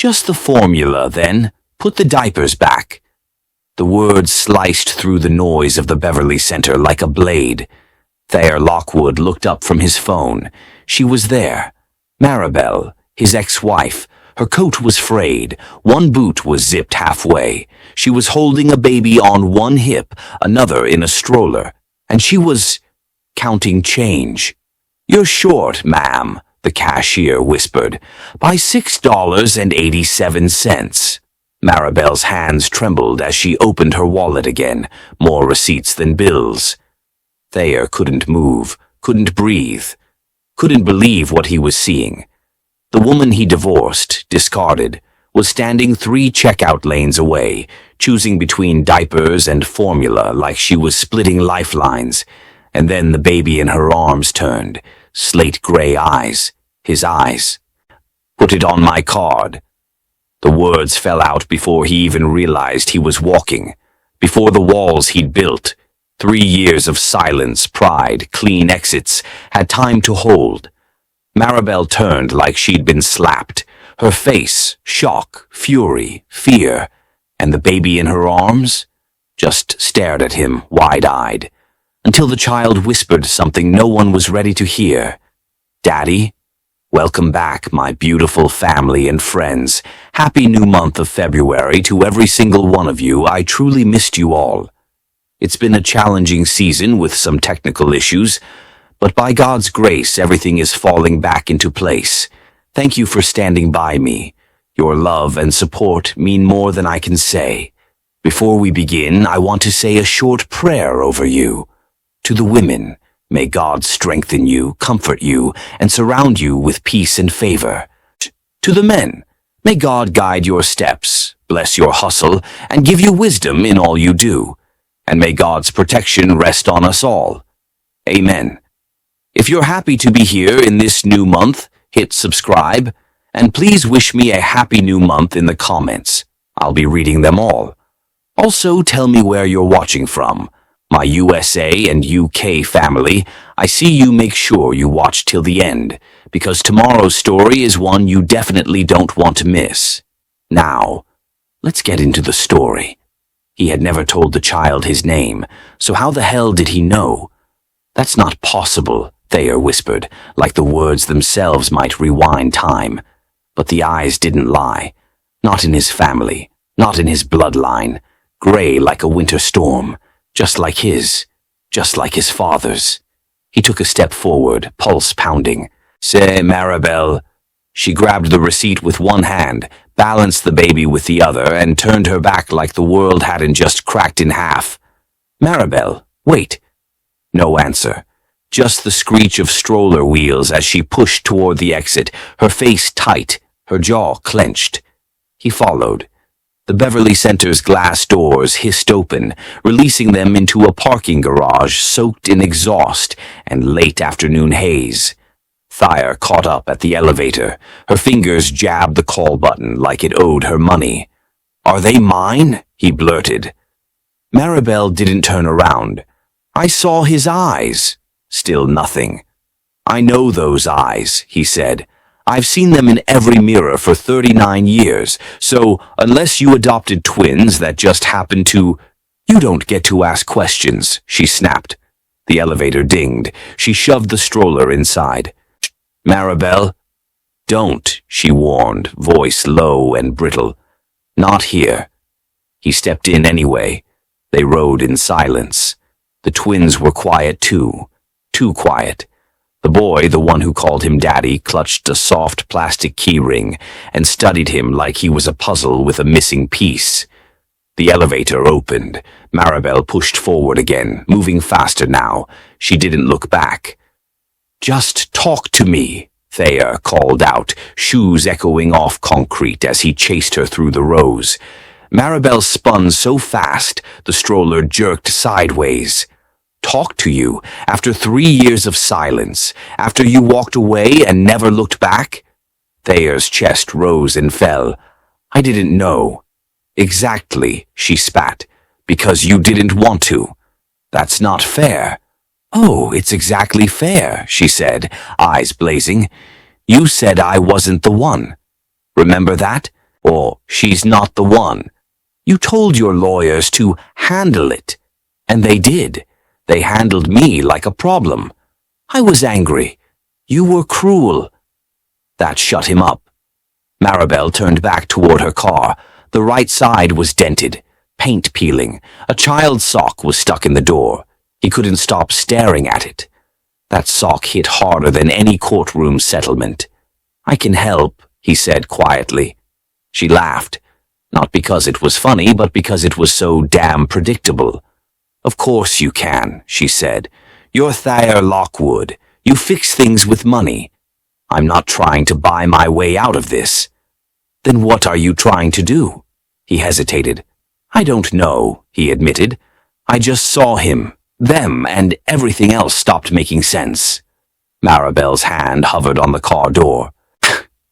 Just the formula, then. Put the diapers back. The words sliced through the noise of the Beverly Center like a blade. Thayer Lockwood looked up from his phone. She was there. Maribel, his ex-wife. Her coat was frayed. One boot was zipped halfway. She was holding a baby on one hip, another in a stroller. And she was counting change. "You're short, ma'am," the cashier whispered, "by $6.87. Maribel's hands trembled as she opened her wallet again, more receipts than bills. Thayer couldn't move, couldn't breathe, couldn't believe what he was seeing. The woman he divorced, discarded, was standing 3 checkout lanes away, choosing between diapers and formula like she was splitting lifelines. And then the baby in her arms turned, slate-gray eyes, his eyes. "Put it on my card." The words fell out before he even realized he was walking, before the walls he'd built. 3 years of silence, pride, clean exits, had time to hold. Maribel turned like she'd been slapped, her face, shock, fury, fear, and the baby in her arms just stared at him, wide-eyed, until the child whispered something no one was ready to hear. "Daddy? Welcome back, my beautiful family and friends. Happy new month of February to every single one of you. I truly missed you all. It's been a challenging season with some technical issues, but by God's grace, everything is falling back into place. Thank you for standing by me. Your love and support mean more than I can say. Before we begin, I want to say a short prayer over you. To the women, may God strengthen you, comfort you, and surround you with peace and favor. To the men, may God guide your steps, bless your hustle, and give you wisdom in all you do. And may God's protection rest on us all. Amen. If you're happy to be here in this new month, hit subscribe, and please wish me a happy new month in the comments. I'll be reading them all. Also, tell me where you're watching from. My USA and UK family, I see you make sure you watch till the end, because tomorrow's story is one you definitely don't want to miss. Now, let's get into the story. He had never told the child his name, so how the hell did he know? "That's not possible," Thayer whispered, like the words themselves might rewind time. But the eyes didn't lie. Not in his family, not in his bloodline. Gray like a winter storm. Just like his father's. He took a step forward, pulse pounding. "Say, Maribel." She grabbed the receipt with one hand, balanced the baby with the other, and turned her back like the world hadn't just cracked in half. "Maribel, wait." No answer. Just the screech of stroller wheels as she pushed toward the exit, her face tight, her jaw clenched. He followed. The Beverly Center's glass doors hissed open, releasing them into a parking garage soaked in exhaust and late afternoon haze. Thayer caught up at the elevator. Her fingers jabbed the call button like it owed her money. "Are they mine?" he blurted. Maribel didn't turn around. "I saw his eyes." Still nothing. "I know those eyes," he said. "I've seen them in every mirror for 39 years, so unless you adopted twins that just happened to—" "You don't get to ask questions," she snapped. The elevator dinged. She shoved the stroller inside. "Maribel?" "Don't," she warned, voice low and brittle. "Not here." He stepped in anyway. They rode in silence. The twins were quiet too. Too quiet. The boy, the one who called him Daddy, clutched a soft plastic key ring and studied him like he was a puzzle with a missing piece. The elevator opened. Maribel pushed forward again, moving faster now. She didn't look back. "Just talk to me," Thayer called out, shoes echoing off concrete as he chased her through the rows. Maribel spun so fast, the stroller jerked sideways. "Talk to you after 3 years of silence, after you walked away and never looked back?" Thayer's chest rose and fell. "I didn't know." "Exactly," she spat. "Because you didn't want to." "That's not fair." "Oh, it's exactly fair," she said, eyes blazing. "You said I wasn't the one. Remember that? or she's not the one. You told your lawyers to handle it, and they did. They handled me like a problem. I was angry. You were cruel. That shut him up. Maribel turned back toward her car. The right side was dented, paint peeling. A child's sock was stuck in the door. He couldn't stop staring at it. That sock hit harder than any courtroom settlement. I can help, he said quietly. She laughed, not because it was funny, but because it was so damn predictable. Of course you can, she said. You're Thayer Lockwood. You fix things with money. I'm not trying to buy my way out of this. Then what are you trying to do? He hesitated. I don't know, he admitted. I just saw him, them, and everything else stopped making sense. Maribel's hand hovered on the car door.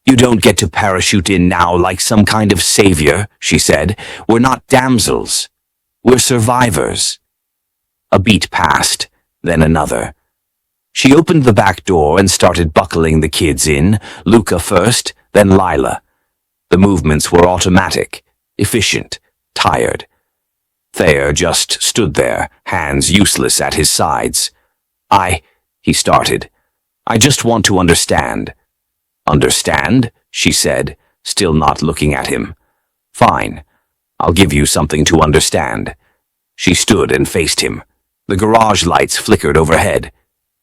You don't get to parachute in now like some kind of savior, she said. We're not damsels. We're survivors. A beat passed, then another. She opened the back door and started buckling the kids in, Luca first, then Lila. The movements were automatic, efficient, tired. Thayer just stood there, hands useless at his sides. He started. I just want to understand. Understand? She said, still not looking at him. Fine. I'll give you something to understand. She stood and faced him. The garage lights flickered overhead.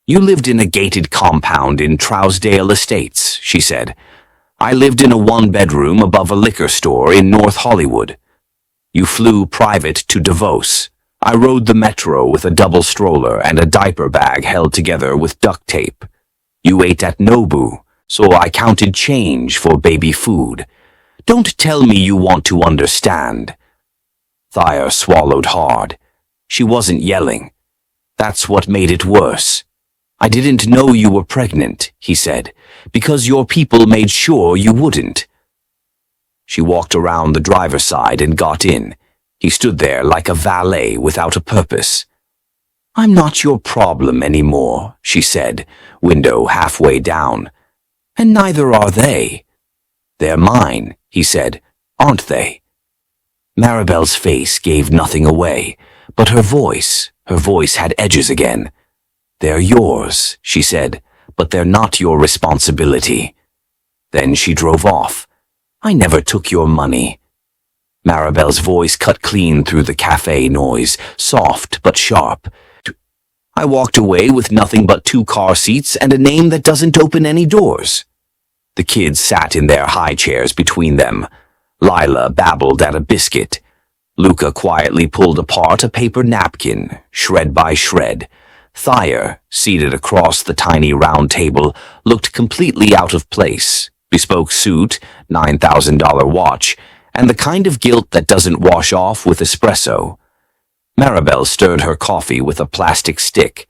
You lived in a gated compound in Trousdale Estates, she said. I lived in a one-bedroom above a liquor store in North Hollywood. You flew private to Davos. I rode the metro with a double stroller and a diaper bag held together with duct tape. You ate at Nobu, so I counted change for baby food. Don't tell me you want to understand. Thayer swallowed hard. She wasn't yelling. That's what made it worse. I didn't know you were pregnant, he said, because your people made sure you wouldn't. She walked around the driver's side and got in. He stood there like a valet without a purpose. I'm not your problem anymore, she said, window halfway down. And neither are they. They're mine, he said, aren't they? Maribel's face gave nothing away, but her voice had edges again. They're yours, she said, but they're not your responsibility. Then she drove off. I never took your money. Maribel's voice cut clean through the cafe noise, soft but sharp. I walked away with nothing but 2 car seats and a name that doesn't open any doors. The kids sat in their high chairs between them. Lila babbled at a biscuit. Luca quietly pulled apart a paper napkin, shred by shred. Thayer, seated across the tiny round table, looked completely out of place. Bespoke suit, $9,000 watch, and the kind of guilt that doesn't wash off with espresso. Maribel stirred her coffee with a plastic stick.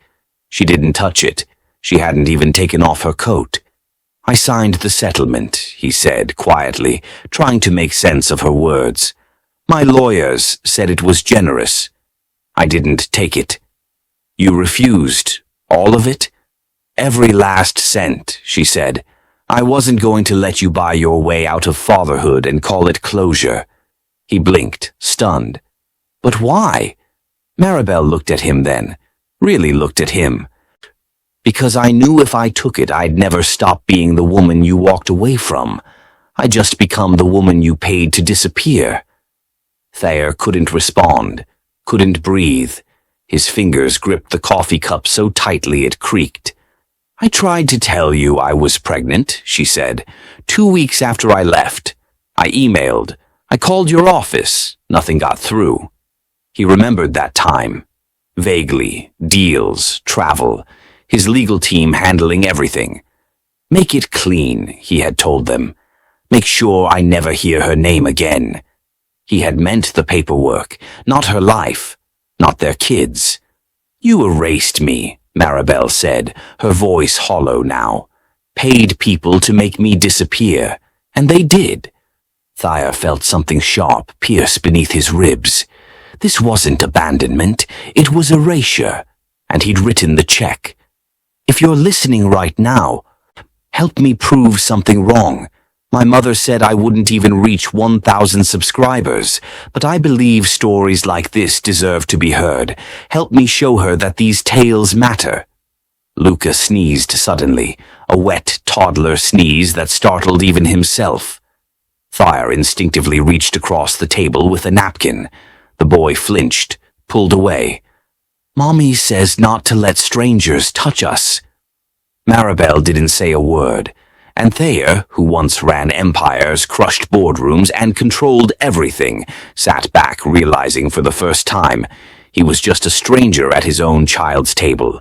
She didn't touch it. She hadn't even taken off her coat. I signed the settlement, he said quietly, trying to make sense of her words. My lawyers said it was generous. I didn't take it. You refused. All of it? Every last cent, she said. I wasn't going to let you buy your way out of fatherhood and call it closure. He blinked, stunned. But why? Maribel looked at him then, really looked at him. Because I knew if I took it, I'd never stop being the woman you walked away from. I'd just become the woman you paid to disappear. Thayer couldn't respond, couldn't breathe. His fingers gripped the coffee cup so tightly it creaked. I tried to tell you I was pregnant, she said. 2 weeks after I left. I emailed. I called your office. Nothing got through. He remembered that time. Vaguely. Deals, travel. His legal team handling everything. Make it clean, he had told them. Make sure I never hear her name again. He had meant the paperwork, not her life, not their kids. You erased me, Maribel said, her voice hollow now. Paid people to make me disappear, and they did. Thayer felt something sharp pierce beneath his ribs. This wasn't abandonment, it was erasure, and he'd written the check. If you're listening right now, help me prove something wrong. My mother said I wouldn't even reach 1,000 subscribers, but I believe stories like this deserve to be heard. Help me show her that these tales matter." Luca sneezed suddenly, a wet toddler sneeze that startled even himself. Thayer instinctively reached across the table with a napkin. The boy flinched, pulled away. "Mommy says not to let strangers touch us." Maribel didn't say a word, and Thayer, who once ran empires, crushed boardrooms, and controlled everything, sat back realizing for the first time he was just a stranger at his own child's table.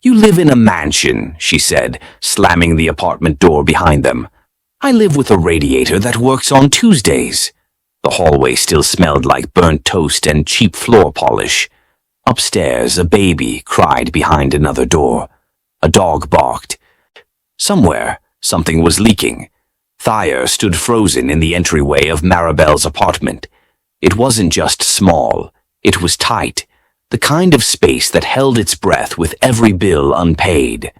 "You live in a mansion," she said, slamming the apartment door behind them. "I live with a radiator that works on Tuesdays." The hallway still smelled like burnt toast and cheap floor polish. Upstairs, a baby cried behind another door. A dog barked. Somewhere, something was leaking. Thayer stood frozen in the entryway of Maribel's apartment. It wasn't just small, it was tight. The kind of space that held its breath with every bill unpaid.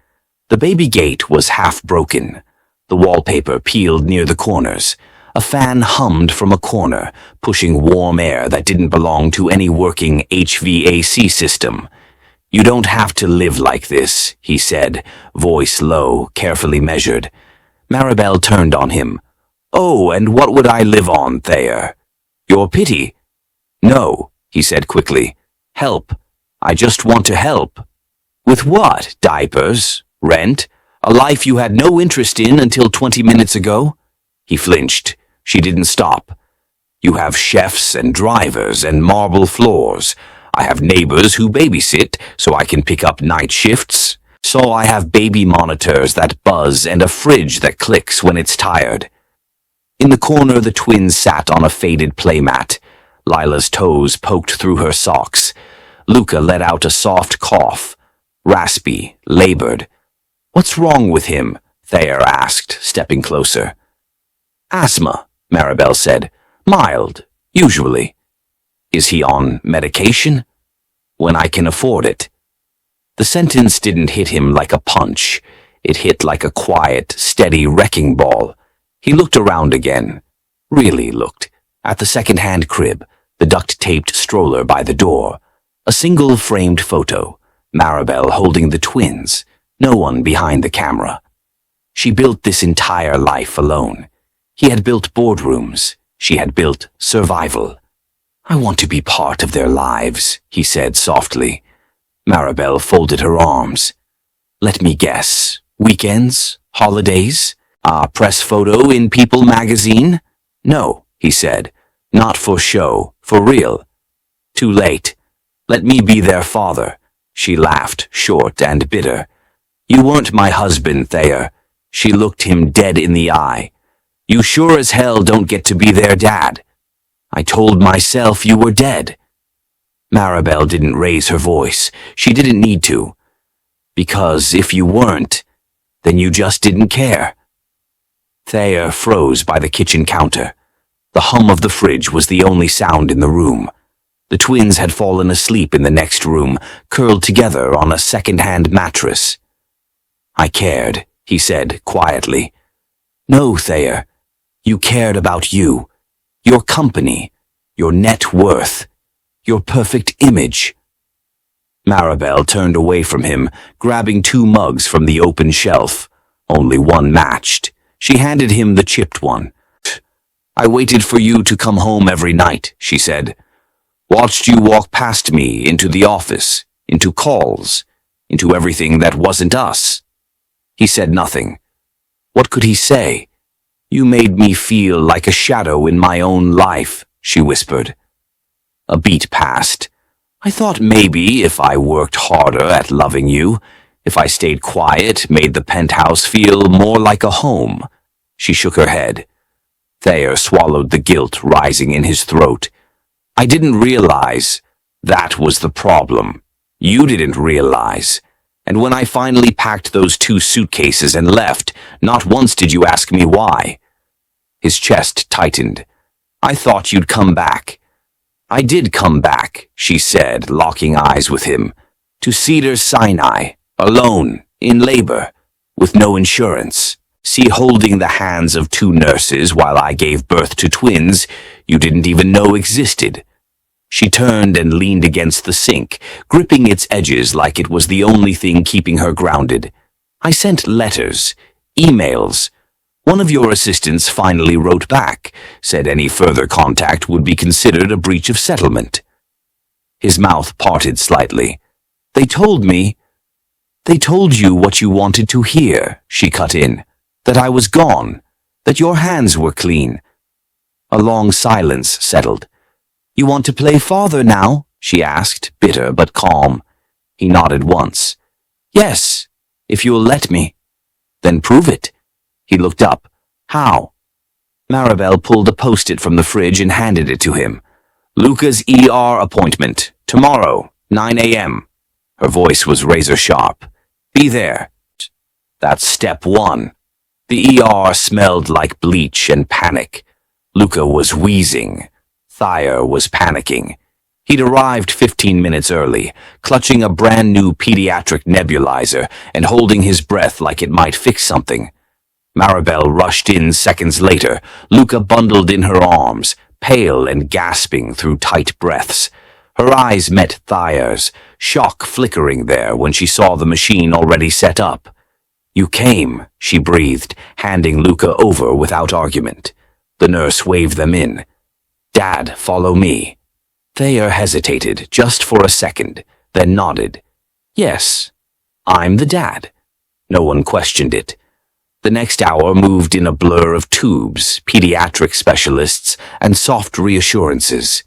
The baby gate was half broken. The wallpaper peeled near the corners. A fan hummed from a corner, pushing warm air that didn't belong to any working HVAC system. "You don't have to live like this," he said, voice low, carefully measured. Maribel turned on him. "Oh, and what would I live on, Thayer? Your pity?" "No," he said quickly. "Help. I just want to help." "With what? Diapers? Rent? A life you had no interest in until 20 minutes ago?" He flinched. She didn't stop. "You have chefs and drivers and marble floors. I have neighbors who babysit so I can pick up night shifts. So I have baby monitors that buzz and a fridge that clicks when it's tired." In the corner, the twins sat on a faded playmat. Lila's toes poked through her socks. Luca let out a soft cough, raspy, labored. "What's wrong with him?" Thayer asked, stepping closer. "Asthma," Maribel said. "Mild, usually." "Is he on medication?" "When I can afford it." The sentence didn't hit him like a punch. It hit like a quiet, steady wrecking ball. He looked around again. Really looked. At the second-hand crib, the duct-taped stroller by the door. A single framed photo. Maribel holding the twins. No one behind the camera. She built this entire life alone. He had built boardrooms. She had built survival. "I want to be part of their lives," he said softly. Maribel folded her arms. "Let me guess. Weekends? Holidays? A press photo in People magazine?" "No," he said. "Not for show. For real." "Too late. Let me be their father." She laughed, short and bitter. "You weren't my husband, Thayer." She looked him dead in the eye. "You sure as hell don't get to be their dad." "I told myself you were dead." Maribel didn't raise her voice. She didn't need to. "Because if you weren't, then you just didn't care." Thayer froze by the kitchen counter. The hum of the fridge was the only sound in the room. The twins had fallen asleep in the next room, curled together on a second-hand mattress. "I cared," he said quietly. "No, Thayer. You cared about you. Your company. Your net worth. Your perfect image." Maribel turned away from him, grabbing 2 mugs from the open shelf. Only one matched. She handed him the chipped one. "I waited for you to come home every night," she said. "Watched you walk past me into the office, into calls, into everything that wasn't us." He said nothing. What could he say? "You made me feel like a shadow in my own life," she whispered. A beat passed. "I thought maybe if I worked harder at loving you, if I stayed quiet, made the penthouse feel more like a home." She shook her head. Thayer swallowed the guilt rising in his throat. "I didn't realize. That was the problem. You didn't realize. And when I finally packed those 2 suitcases and left, not once did you ask me why." His chest tightened. "I thought you'd come back." "I did come back," she said, locking eyes with him. "To Cedars Sinai, alone, in labor, with no insurance." See, holding the hands of two nurses while I gave birth to twins you didn't even know existed. She turned and leaned against the sink, gripping its edges like it was the only thing keeping her grounded. I sent letters, emails. One of your assistants finally wrote back, said any further contact would be considered a breach of settlement. His mouth parted slightly. They told you what you wanted to hear, she cut in. That I was gone, that your hands were clean. A long silence settled. You want to play father now? She asked, bitter but calm. He nodded once. Yes, if you'll let me. Then prove it. He looked up. How? Maribel pulled a post-it from the fridge and handed it to him. Luca's ER appointment, tomorrow, 9 a.m. Her voice was razor-sharp. Be there. That's step one. The ER smelled like bleach and panic. Luca was wheezing. Thayer was panicking. He'd arrived 15 minutes early, clutching a brand-new pediatric nebulizer and holding his breath like it might fix something. Maribel rushed in seconds later, Luca bundled in her arms, pale and gasping through tight breaths. Her eyes met Thayer's, shock flickering there when she saw the machine already set up. You came, she breathed, handing Luca over without argument. The nurse waved them in. Dad, follow me. Thayer hesitated just for a second, then nodded. Yes, I'm the dad. No one questioned it. The next hour moved in a blur of tubes, pediatric specialists, and soft reassurances.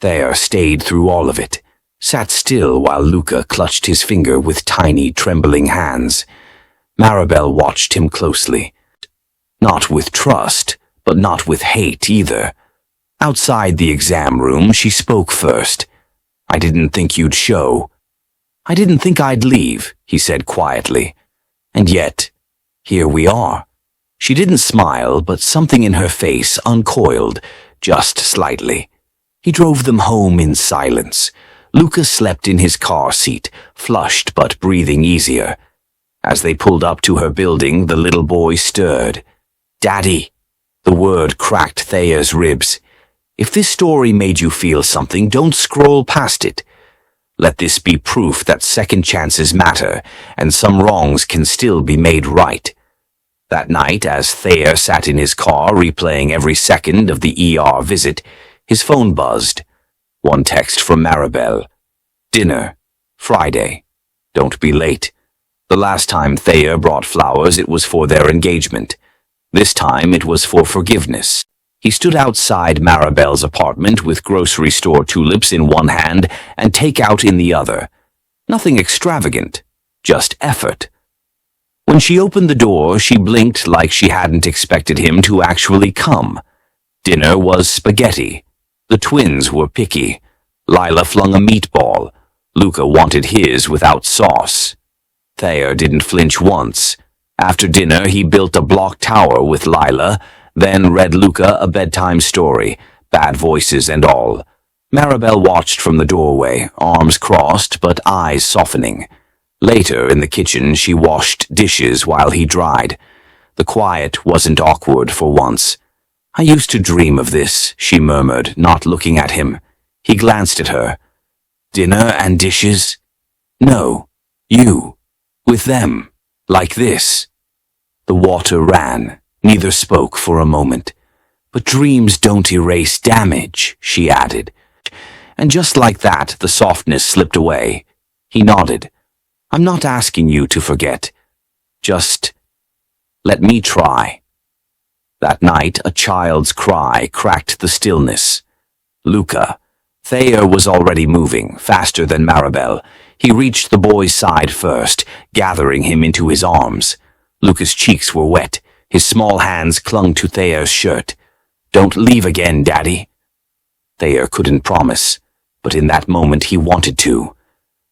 Thayer stayed through all of it, sat still while Luca clutched his finger with tiny, trembling hands. Maribel watched him closely. Not with trust, but not with hate either. Outside the exam room, she spoke first. I didn't think you'd show. I didn't think I'd leave, he said quietly. And yet, here we are. She didn't smile, but something in her face uncoiled, just slightly. He drove them home in silence. Luca slept in his car seat, flushed but breathing easier. As they pulled up to her building, the little boy stirred. Daddy! The word cracked Thayer's ribs. If this story made you feel something, don't scroll past it. Let this be proof that second chances matter, and some wrongs can still be made right. That night, as Thayer sat in his car replaying every second of the ER visit, his phone buzzed. One text from Maribel. Dinner. Friday. Don't be late. The last time Thayer brought flowers, it was for their engagement. This time it was for forgiveness. He stood outside Maribel's apartment with grocery store tulips in one hand and takeout in the other. Nothing extravagant, just effort. When she opened the door, she blinked like she hadn't expected him to actually come. Dinner was spaghetti. The twins were picky. Lila flung a meatball. Luca wanted his without sauce. Thayer didn't flinch once. After dinner, he built a block tower with Lila, then read Luca a bedtime story, bad voices and all. Maribel watched from the doorway, arms crossed but eyes softening. Later, in the kitchen, she washed dishes while he dried. The quiet wasn't awkward for once. I used to dream of this, she murmured, not looking at him. He glanced at her. Dinner and dishes? No, you. With them. Like this. The water ran. Neither spoke for a moment. But dreams don't erase damage, she added. And just like that, the softness slipped away. He nodded. I'm not asking you to forget. Just let me try. That night, a child's cry cracked the stillness. Luca. Thayer was already moving, faster than Maribel. He reached the boy's side first, gathering him into his arms. Luca's cheeks were wet. His small hands clung to Thayer's shirt. Don't leave again, Daddy. Thayer couldn't promise, but in that moment he wanted to.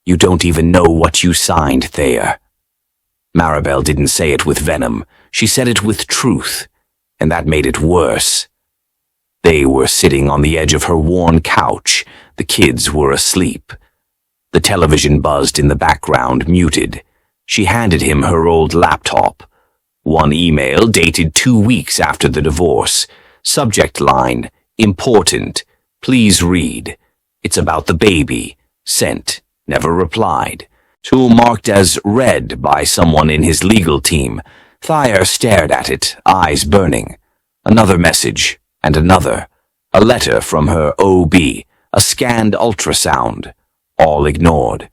You don't even know what you signed, Thayer. Maribel didn't say it with venom. She said it with truth, and that made it worse. They were sitting on the edge of her worn couch. The kids were asleep. The television buzzed in the background, muted. She handed him her old laptop. One email dated 2 weeks after the divorce. Subject line, important. Please read. It's about the baby. Sent. Never replied. Two marked as read by someone in his legal team. Thayer stared at it, eyes burning. Another message, and another. A letter from her OB, a scanned ultrasound. All ignored.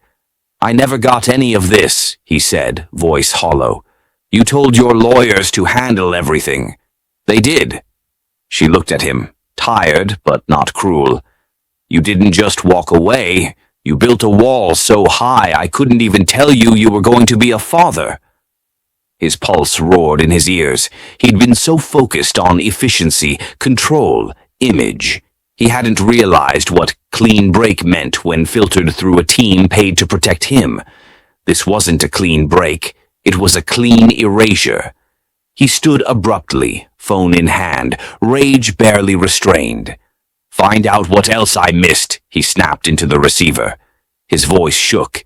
I never got any of this, he said, voice hollow. You told your lawyers to handle everything. They did. She looked at him, tired but not cruel. You didn't just walk away. You built a wall so high I couldn't even tell you were going to be a father. His pulse roared in his ears. He'd been so focused on efficiency, control, image. He hadn't realized what clean break meant when filtered through a team paid to protect him. This wasn't a clean break. It was a clean erasure. He stood abruptly, phone in hand, rage barely restrained. Find out what else I missed, he snapped into the receiver. His voice shook.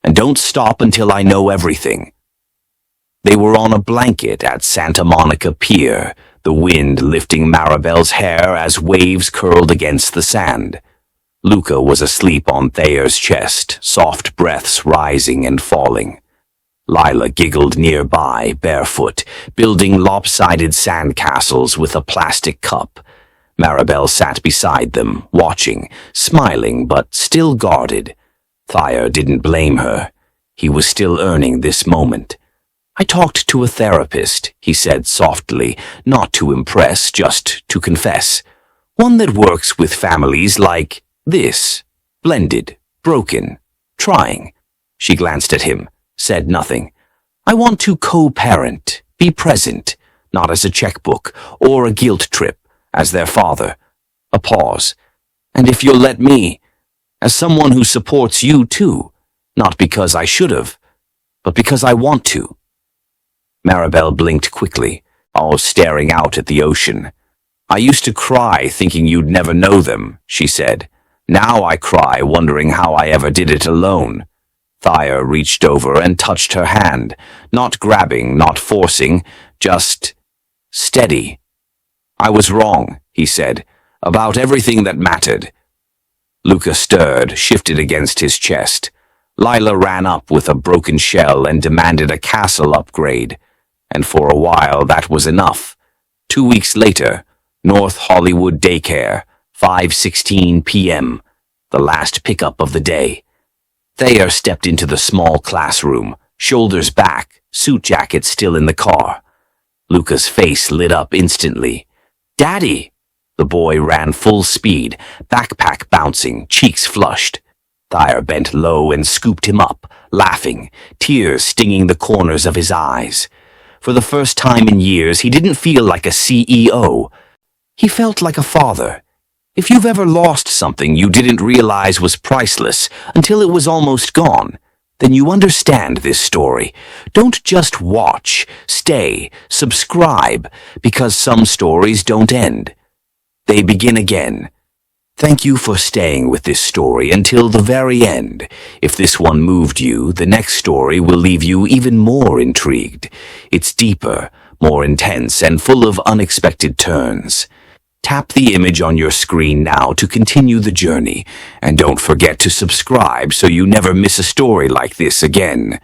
And don't stop until I know everything. They were on a blanket at Santa Monica Pier, the wind lifting Maribel's hair as waves curled against the sand. Luca was asleep on Thayer's chest, soft breaths rising and falling. Lila giggled nearby, barefoot, building lopsided sandcastles with a plastic cup. Maribel sat beside them, watching, smiling but still guarded. Thayer didn't blame her. He was still earning this moment. I talked to a therapist, he said softly, not to impress, just to confess. One that works with families like this. Blended, broken, trying. She glanced at him, said nothing. I want to co-parent, be present, not as a checkbook or a guilt trip, as their father. A pause. And if you'll let me, as someone who supports you too, not because I should have, but because I want to. Maribel blinked quickly, all staring out at the ocean. I used to cry thinking you'd never know them, she said. Now I cry wondering how I ever did it alone. Thayer reached over and touched her hand, not grabbing, not forcing, just steady. I was wrong, he said, about everything that mattered. Luca stirred, shifted against his chest. Lila ran up with a broken shell and demanded a castle upgrade. And for a while that was enough. 2 weeks later, North Hollywood Daycare, 5:16 p.m., the last pickup of the day. Thayer stepped into the small classroom, shoulders back, suit jacket still in the car. Luca's face lit up instantly. Daddy! The boy ran full speed, backpack bouncing, cheeks flushed. Thayer bent low and scooped him up, laughing, tears stinging the corners of his eyes. For the first time in years, he didn't feel like a CEO. He felt like a father. If you've ever lost something you didn't realize was priceless until it was almost gone, then you understand this story. Don't just watch, stay, subscribe, because some stories don't end. They begin again. Thank you for staying with this story until the very end. If this one moved you, the next story will leave you even more intrigued. It's deeper, more intense, and full of unexpected turns. Tap the image on your screen now to continue the journey, and don't forget to subscribe so you never miss a story like this again.